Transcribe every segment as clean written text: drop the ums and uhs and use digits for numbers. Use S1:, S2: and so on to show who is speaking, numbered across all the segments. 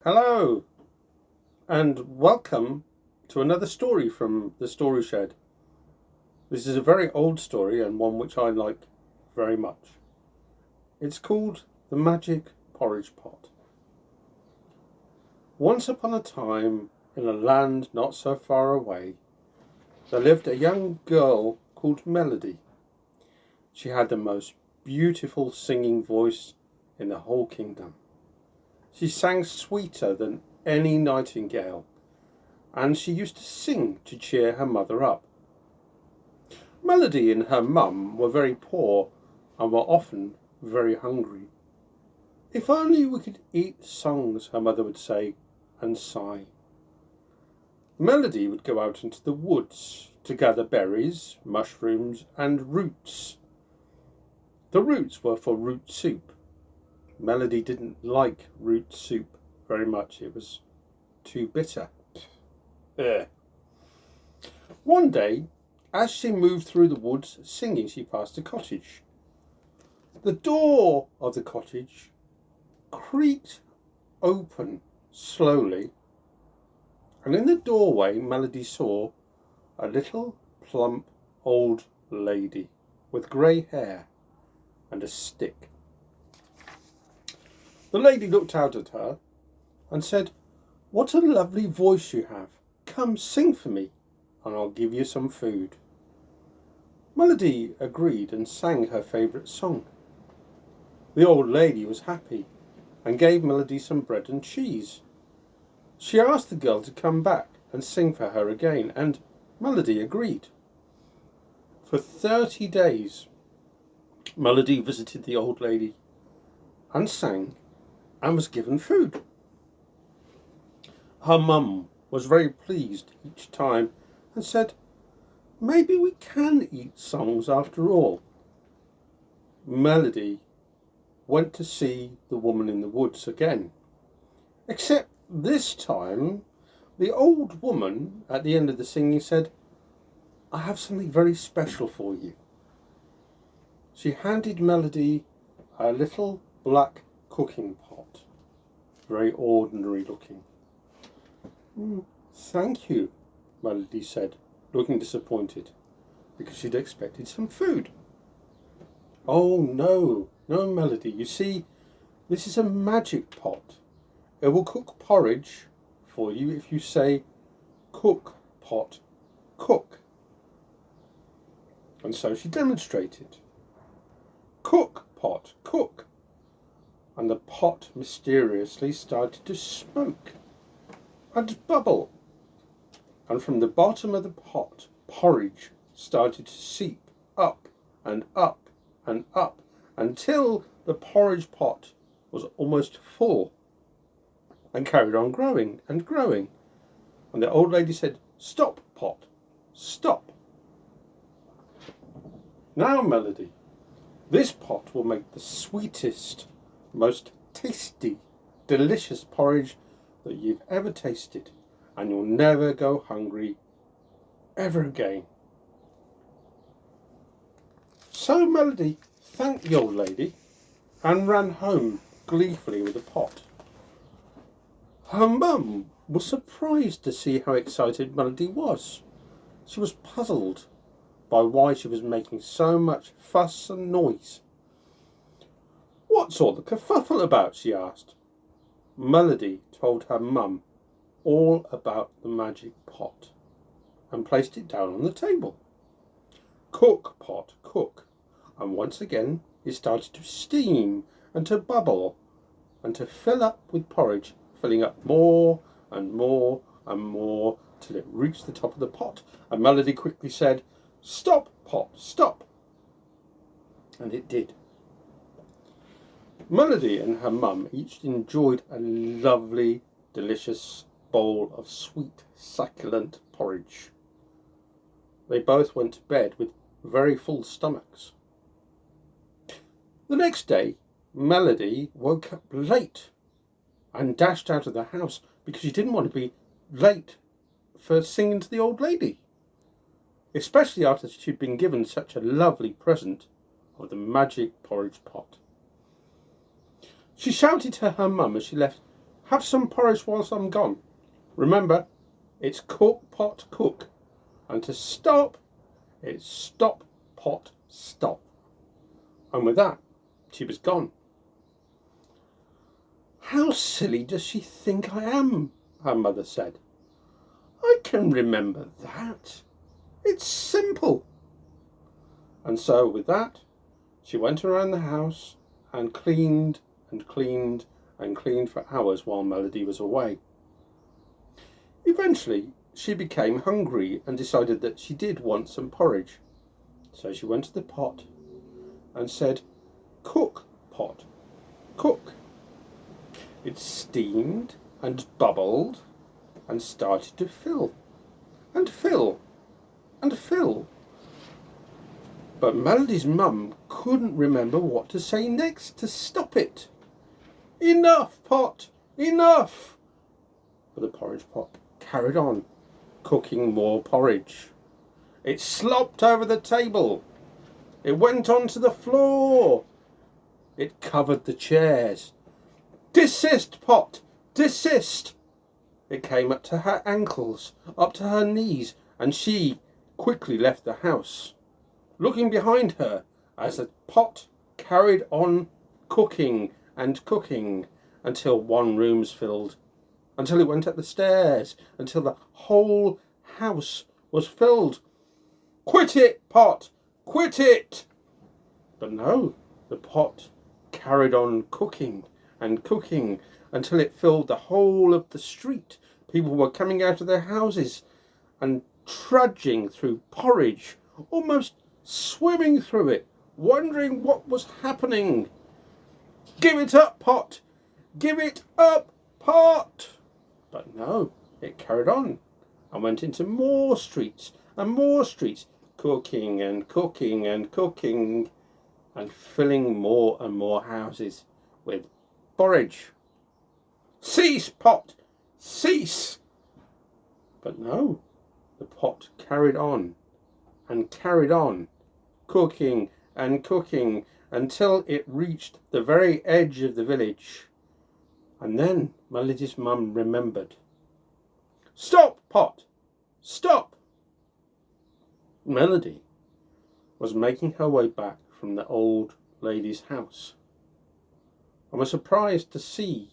S1: Hello, and welcome to another story from the Story Shed. This is a very old story and one which I like very much. It's called The Magic Porridge Pot. Once upon a time, in a land not so far away, there lived a young girl called Melody. She had the most beautiful singing voice in the whole kingdom. She sang sweeter than any nightingale, and she used to sing to cheer her mother up. Melody and her mum were very poor and were often very hungry. If only we could eat songs, her mother would say and sigh. Melody would go out into the woods to gather berries, mushrooms and roots. The roots were for root soup. Melody didn't like root soup very much. It was too bitter. Ugh. One day, as she moved through the woods singing, she passed a cottage. The door of the cottage creaked open slowly, and in the doorway Melody saw a little plump old lady with grey hair and a stick. The lady looked out at her and said, "What a lovely voice you have. Come sing for me and I'll give you some food." Melody agreed and sang her favourite song. The old lady was happy and gave Melody some bread and cheese. She asked the girl to come back and sing for her again, and Melody agreed. For 30 days, Melody visited the old lady and sang and was given food. Her mum was very pleased each time and said, "Maybe we can eat songs after all." Melody went to see the woman in the woods again, except this time the old woman at the end of the singing said, "I have something very special for you." She handed Melody a little black cooking pot, very ordinary looking. "Thank you," Melody said, looking disappointed, because she'd expected some food. "Oh, no, Melody. You see, this is a magic pot. It will cook porridge for you if you say, 'Cook, pot, cook.'" And so she demonstrated. "Cook, pot, cook." And the pot mysteriously started to smoke and bubble. And from the bottom of the pot, porridge started to seep up and up and up until the porridge pot was almost full and carried on growing and growing. And the old lady said, "Stop, pot, stop. Now, Melody, this pot will make the sweetest, most tasty, delicious porridge that you've ever tasted, and you'll never go hungry ever again." So Melody thanked the old lady and ran home gleefully with the pot. Her mum was surprised to see how excited Melody was. She was puzzled by why she was making so much fuss and noise. "What's all the kerfuffle about?" she asked. Melody told her mum all about the magic pot and placed it down on the table. "Cook, pot, cook." And once again it started to steam and to bubble and to fill up with porridge, filling up more and more and more till it reached the top of the pot. And Melody quickly said, "Stop, pot, stop." And it did. Melody and her mum each enjoyed a lovely, delicious bowl of sweet, succulent porridge. They both went to bed with very full stomachs. The next day, Melody woke up late and dashed out of the house because she didn't want to be late for singing to the old lady, especially after she'd been given such a lovely present of the magic porridge pot. She shouted to her mum as she left, Have some porridge whilst I'm gone. Remember, it's cook, pot, cook. And to stop, it's stop, pot, stop. And with that, she was gone. How silly does she think I am? Her mother said. I can remember that. It's simple. And so with that, she went around the house and cleaned and cleaned and cleaned for hours while Melody was away. Eventually, she became hungry and decided that she did want some porridge. So she went to the pot and said, cook, pot, cook. It steamed and bubbled and started to fill and fill and fill. But Melody's mum couldn't remember what to say next to stop it. Enough, pot, enough! But the porridge pot carried on, cooking more porridge. It slopped over the table. It went onto the floor. It covered the chairs. Desist, pot, desist! It came up to her ankles, up to her knees, and she quickly left the house, looking behind her as the pot carried on cooking and cooking until one room's filled, until it went up the stairs, until the whole house was filled. Quit it, pot! Quit it! But no, the pot carried on cooking and cooking until it filled the whole of the street. People were coming out of their houses and trudging through porridge, almost swimming through it, wondering what was happening. Give it up, pot! Give it up, pot! But no, it carried on and went into more streets and more streets, cooking and cooking and cooking and filling more and more houses with porridge. Cease, pot! Cease! But no, the pot carried on and carried on, cooking and cooking until it reached the very edge of the village. And then Melody's mum remembered. Stop, pot! Stop! Melody was making her way back from the old lady's house and was surprised to see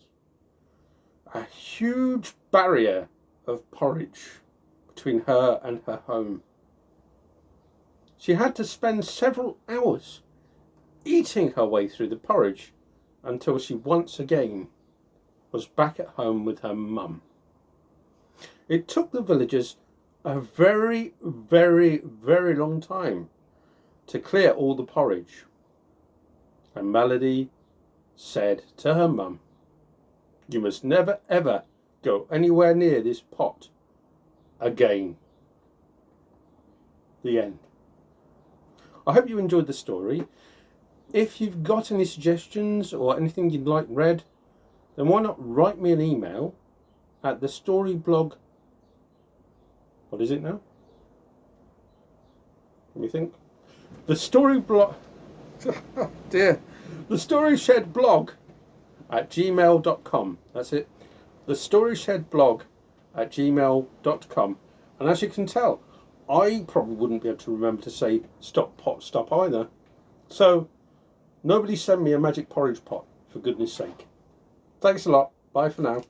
S1: a huge barrier of porridge between her and her home. She had to spend several hours eating her way through the porridge until she once again was back at home with her mum. It took the villagers a very, very, very long time to clear all the porridge. And Melody said to her mum, you must never ever go anywhere near this pot again. The end. I hope you enjoyed the story. If you've got any suggestions or anything you'd like read, then why not write me an email at the storyblog. What is it now? Let me think. The storyblog. Oh dear. The storyshed at gmail.com. That's it. The storyshed at gmail.com. And as you can tell, I probably wouldn't be able to remember to say stop, pot, stop either. So nobody send me a magic porridge pot, for goodness sake. Thanks a lot. Bye for now.